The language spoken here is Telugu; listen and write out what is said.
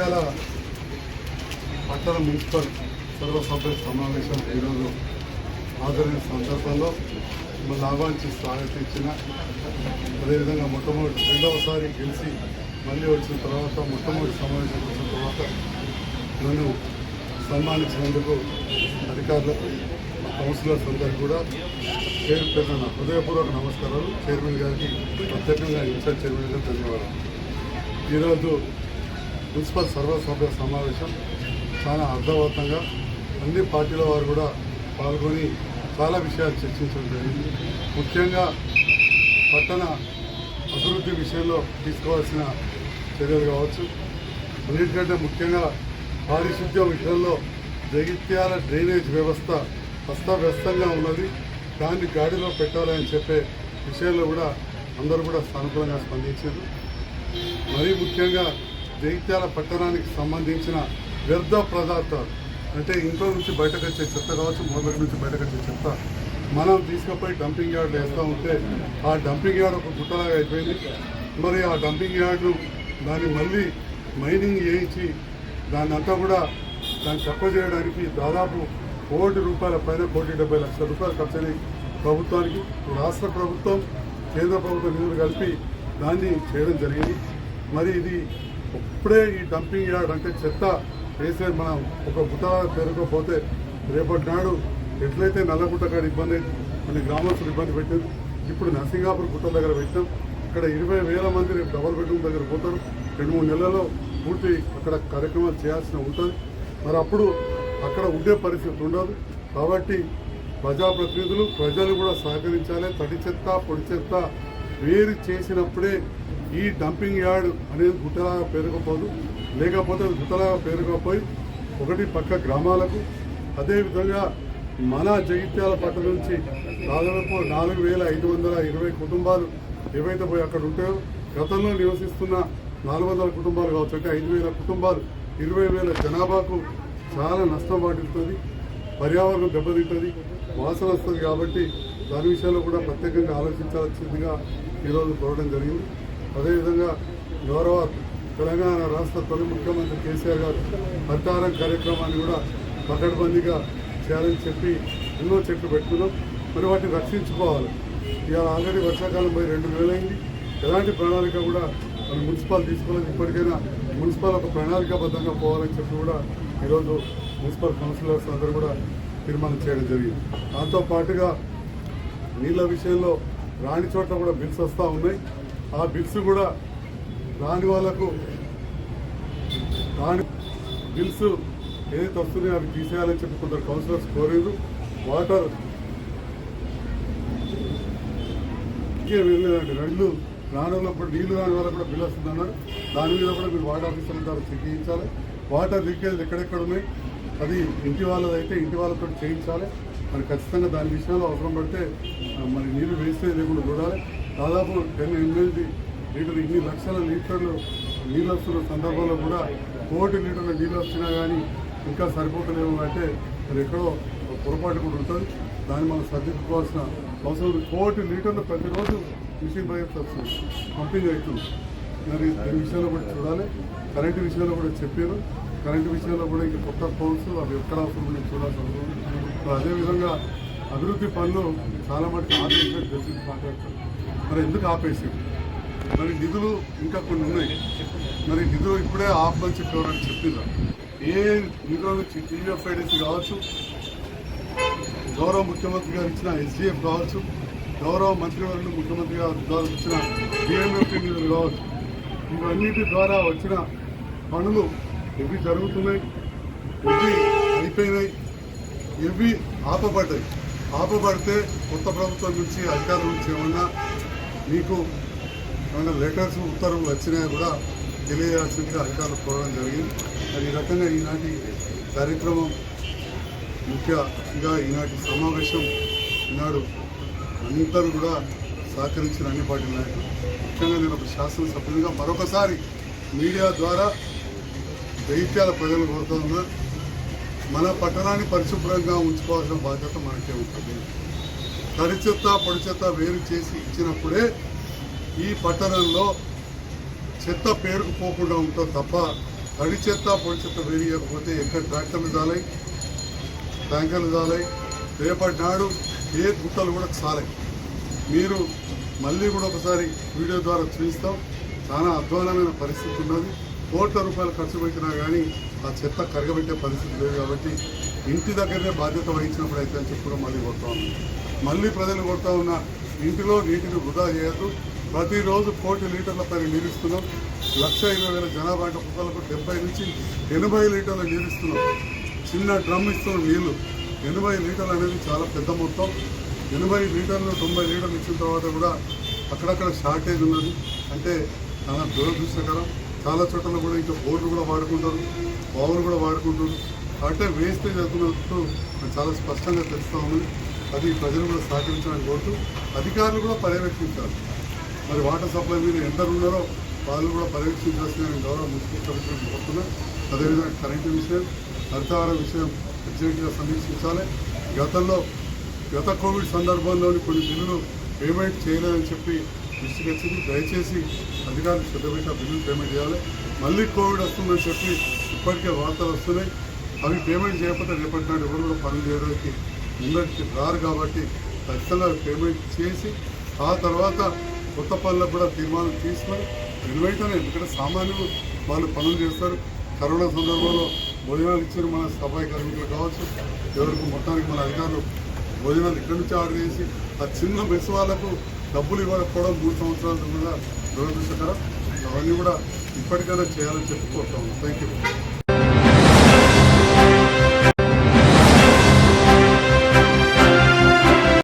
జగిత్యాల పట్టణ మున్సిపల్ సర్వసభ్య సమావేశం ఈరోజు హాజరైన సందర్భంలో లాభాంచి స్వాగతించిన, అదేవిధంగా మొట్టమొదటి రెండవసారి గెలిచి మళ్ళీ వచ్చిన తర్వాత మొట్టమొదటి సమావేశం వచ్చిన తర్వాత నన్ను సన్మానించినందుకు అధికారులకు, కౌన్సిలర్స్ అందరికీ కూడా పేరు పేరున హృదయపూర్వక నమస్కారాలు. చైర్మన్ గారికి ప్రత్యేకంగా ఇన్ఛార్జ్ చైర్మన్ గారికి ధన్యవాదాలు. ఈరోజు మున్సిపల్ సర్వసభ్య సమావేశం చాలా అర్థవంతంగా అన్ని పార్టీల వారు కూడా పాల్గొని చాలా విషయాలు చర్చించడం జరిగింది. ముఖ్యంగా పట్టణ అభివృద్ధి విషయంలో తీసుకోవాల్సిన చర్యలు కావచ్చు, అన్నిటికంటే ముఖ్యంగా పారిశుద్ధ్యం విషయంలో జగిత్యాల డ్రైనేజ్ వ్యవస్థ అస్తవ్యస్తంగా ఉన్నది, దాన్ని గాడిలో పెట్టాలని చెప్పే విషయంలో కూడా అందరూ కూడా సానుకూలంగా స్పందించారు. మరీ ముఖ్యంగా జగిత్యాల పట్టణానికి సంబంధించిన వ్యర్థ పదార్థాలు అంటే ఇంట్లో నుంచి బయటకు వచ్చే చెత్త కావచ్చు, మొదటి నుంచి బయటకు వచ్చే చెత్త మనం తీసుకుపోయి డంపింగ్ యార్డ్లో వేస్తూ ఉంటే ఆ డంపింగ్ యార్డ్ ఒక గుట్టలాగా అయిపోయింది. మరి ఆ డంపింగ్ యార్డు దాన్ని మళ్ళీ మైనింగ్ చేయించి దాన్ని అంతా కూడా దాన్ని తక్కువ చేయడానికి దాదాపు ₹1 కోటి పైన ₹1,70,00,000 ఖర్చు ప్రభుత్వానికి, రాష్ట్ర ప్రభుత్వం కేంద్ర ప్రభుత్వం నిధులు కలిపి దాన్ని చేయడం జరిగింది. మరి ఇది ఇప్పుడే ఈ డంపింగ్ యార్డ్ అంటే చెత్త వేసే మనం ఒక గుట్ట పెరగకపోతే రేపటి నాడు ఎట్లయితే నల్లగుట్ట కాడ ఇబ్బంది అయింది, కొన్ని గ్రామస్తులు ఇబ్బంది పెట్టారు. ఇప్పుడు నర్సింగాపూర్ గుట్ట దగ్గర పెట్టాం. ఇక్కడ 20,000 మంది రేపు డబల్ బెడ్రూమ్ దగ్గర పోతారు. 2-3 నెలల్లో పూర్తి అక్కడ కార్యక్రమాలు చేయాల్సి ఉంటుంది. మరి అప్పుడు అక్కడ ఉండే పరిస్థితి ఉండదు. కాబట్టి ప్రజాప్రతినిధులు, ప్రజలు కూడా సహకరించాలి. తడి చెత్త, పొడి చెత్త వేరు చేసినప్పుడే ఈ డంపింగ్ యార్డ్ అనేది గుట్టలాగా పెరగకపోదు. లేకపోతే గుట్టలాగా పెరగకపోయి ఒకటి పక్క గ్రామాలకు, అదేవిధంగా మన జగిత్యాల పట్టణం నుంచి దాదాపు 4,520 కుటుంబాలు ఏవైతే పోయి అక్కడ ఉంటాయో, గతంలో నివసిస్తున్న 400 కుటుంబాలు కావచ్చు, అంటే 5,000 కుటుంబాలు, 20,000 జనాభాకు చాలా నష్టం వాటిల్తుంది, పర్యావరణం దెబ్బతింటుంది, వాసన వస్తుంది. కాబట్టి దాని విషయంలో కూడా ప్రత్యేకంగా ఆలోచించాల్సిందిగా ఈరోజు కోరడం జరిగింది. అదేవిధంగా గౌరవ తెలంగాణ రాష్ట్ర తొలి ముఖ్యమంత్రి కేసీఆర్ గారు హరితారం కార్యక్రమాన్ని కూడా పకడ్బందీగా చేయాలని చెప్పి ఎన్నో చెట్లు పెట్టుకున్నాం. మరి వాటిని రక్షించుకోవాలి. ఇక ఆల్రెడీ వర్షాకాలం పోయి 2 నెలలు అయింది. ఎలాంటి ప్రణాళిక కూడా మన మున్సిపల్ తీసుకోవాలి. ఇప్పటికైనా మున్సిపల్ ఒక ప్రణాళికాబద్ధంగా పోవాలని చెప్పి కూడా ఈరోజు మున్సిపల్ కౌన్సిలర్స్ అందరూ కూడా తీర్మానం చేయడం జరిగింది. దాంతో పాటుగా నీళ్ళ విషయంలో రాని చోట్ల కూడా బిల్స్ వస్తూ ఉన్నాయి. ఆ బిల్స్ కూడా రాని వాళ్ళకు రాని బిల్స్ ఏదైతే వస్తున్నాయో అవి తీసేయాలని చెప్పి కొందరు కౌన్సిలర్స్ కోరారు. వాటర్ వెళ్ళలేదండి, రెండు రానున్నప్పుడు నీళ్లు రాని వాళ్ళకు కూడా బిల్ వస్తుందన్నారు. దాని మీద కూడా మీరు వాటర్ ఆఫీసర్ల ద్వారా చెక్ చేయించాలి. వాటర్ లీకేజ్ ఎక్కడెక్కడ ఉన్నాయి, అది ఇంటి వాళ్ళదైతే ఇంటి వాళ్ళతో చేయించాలి. మరి ఖచ్చితంగా దాని విషయంలో అవసరం పడితే మరి నీళ్లు వేస్తే లేకుండా చూడాలి. దాదాపు 10 MLD లీటర్లు, ఇన్ని లక్షల లీటర్లు నీళ్ళు వస్తున్న సందర్భంలో కూడా 1 కోటి లీటర్ల నీళ్ళు వచ్చినా కానీ ఇంకా సరిపోతలేము అంటే మరి ఎక్కడో పొరపాటు కూడా ఉంటుంది. దాన్ని మనం సర్దిద్దుకోవాల్సిన అవసరం. 1 కోటి లీటర్లు ప్రతిరోజు మిషన్ బయట వస్తుంది, పంపింగ్ అవుతుంది. మరి దీని విషయంలో కూడా చూడాలి. కరెంటు విషయంలో కూడా చెప్పారు. కరెంటు విషయంలో కూడా ఇంకా కొత్త పోల్స్ అవి ఎక్కడ అవసరం ఉందో చూడాల్సి ఉంటుంది. అదేవిధంగా అభివృద్ధి పనులు చాలా మటుకు ఆపేసినట్టు తెలిసింది మాట్లాడతారు. మరి ఎందుకు ఆపేసారు? మరి నిధులు ఇంకా కొన్ని ఉన్నాయి. మరి నిధులు ఇప్పుడే ఆపమని చెప్పేవారని చెప్పిందా? ఏ నిధుల నుంచి TFIDC కావచ్చు, గౌరవ ముఖ్యమంత్రి గారు ఇచ్చిన SDF కావచ్చు, గౌరవ మంత్రివర్యులు ముఖ్యమంత్రి గారు ద్వారా ఇచ్చిన BMFP నిధులు కావచ్చు, ఇవన్నిటి ద్వారా వచ్చిన పనులు ఇవి జరుగుతున్నాయి, ఇవి అయిపోయినాయి, ఇవి ఆపబడ్డాయి. ఆపబడితే కొత్త ప్రభుత్వం నుంచి అధికారుల నుంచి ఏమన్నా మీకు ఏమైనా లెటర్స్, ఉత్తర్వులు వచ్చినా కూడా తెలియజేయాల్సిందిగా అధికారులు కోరడం జరిగింది. మరి ఈ రకంగా ఈనాటి కార్యక్రమం, ముఖ్యంగా ఈనాటి సమావేశం, ఈనాడు అందరూ కూడా సహకరించిన అన్ని పార్టీ నాయకులు, ముఖ్యంగా నేను ఒక శాసనసభ్యునిగా మరొకసారి మీడియా ద్వారా జగిత్యాల ప్రజలు కోరుతున్నా, మన పట్టణాన్ని పరిశుభ్రంగా ఉంచుకోవాల్సిన బాధ్యత మనకే ఉంటుంది. తడి చెత్త, పొడి చెత్త వేరు చేసి ఇచ్చినప్పుడే ఈ పట్టణంలో చెత్త పేరుకుపోకుండా ఉంటుంది తప్ప తడి చెత్త పొడి చెత్త వేరియకపోతే ఎక్కడ ట్రాక్టర్లు చాలాయి, ట్యాంకర్లు చాలాయి, రేపటి నాడు ఏ గుట్టలు కూడా చాలాయి. మీరు మళ్ళీ కూడా ఒకసారి వీడియో ద్వారా చూపిస్తాం. చాలా అధ్వానమైన పరిస్థితి ఉన్నది. కోట్ల రూపాయలు ఖర్చు పెట్టినా కానీ ఆ చెత్త కరగబెట్టే పరిస్థితి లేదు. కాబట్టి ఇంటి దగ్గరనే బాధ్యత వహించినప్పుడు అయితే అని చెప్పి కూడా మళ్ళీ కొడతా ఉన్నాం. మళ్ళీ ప్రజలు కొడతా ఉన్న ఇంటిలో నీటిని వృధా చేయొద్దు. ప్రతిరోజు 1 కోటి లీటర్ల పైన నీరు ఇస్తున్నాం. 1,20,000 జనాభా అంటే కుక్కలకు 70 నుంచి 80 లీటర్ల నీరు ఇస్తున్నాం. చిన్న డ్రమ్ ఇస్తున్నాం నీళ్లు. 80 లీటర్లు అనేది చాలా పెద్ద మొత్తం. 80 లీటర్లు 90 లీటర్లు ఇచ్చిన తర్వాత కూడా అక్కడక్కడ షార్టేజ్ ఉన్నది. అంటే చాలా దురదృష్టకరం. చాలా చోట్ల కూడా ఇంకా బోర్లు కూడా వాడుకుంటారు, బావులు కూడా వాడుకుంటారు. అంటే వేస్టేజ్ అవుతున్నట్టు చాలా స్పష్టంగా తెలుస్తూ ఉన్నది. అది ప్రజలు కూడా సహకరించడానికి కోరుతూ అధికారులు కూడా పర్యవేక్షించాలి. మరి వాటర్ సప్లై మీద ఎందరు ఉన్నారో వాళ్ళు కూడా పర్యవేక్షించాల్సిన గౌరవ మున్సిపల్ కమిషనర్ కోరుతున్నారు. అదేవిధంగా కరెంటు విషయం, హరితహారం విషయం అర్జెంటుగా సమీక్షించాలి. గత కోవిడ్ సందర్భంలోని కొన్ని బిల్లులు పేమెంట్ చేయలేదని చెప్పి దృష్టికి వచ్చింది. దయచేసి అధికారులు శ్రద్ధ పెట్టి ఆ బిల్లులు పేమెంట్ చేయాలి. మళ్ళీ కోవిడ్ వస్తుందని చెప్పి ఇప్పటికే వార్తలు వస్తున్నాయి. అవి పేమెంట్ చేయకపోతే రేపటి నాడు ఎవరు కూడా పనులు చేయడానికి ముందరికి రారు. కాబట్టి ఖచ్చితంగా పేమెంట్ చేసి ఆ తర్వాత కొత్త పనులకు కూడా తీర్మానం తీసుకొని వెంటనే, ఎందుకంటే సామాన్యులు వాళ్ళు పనులు చేస్తారు. కరోనా సందర్భంలో భోజనాలు ఇచ్చారు మన సఫాయి కార్మికులు కావచ్చు, ఎవరికి మొత్తానికి మన అధికారులు భోజనాలు ఇక్కడి నుంచి ఆర్డర్ చేసి ఆ చిన్న మెస్ వాళ్ళకు డబ్బులు ఇవ్వకపోవడం 3 సంవత్సరాల కూడా దురదృష్టకరం. అవన్నీ కూడా ఇప్పటికైనా చేయాలని చెప్పి కోరుతాము. Thank you.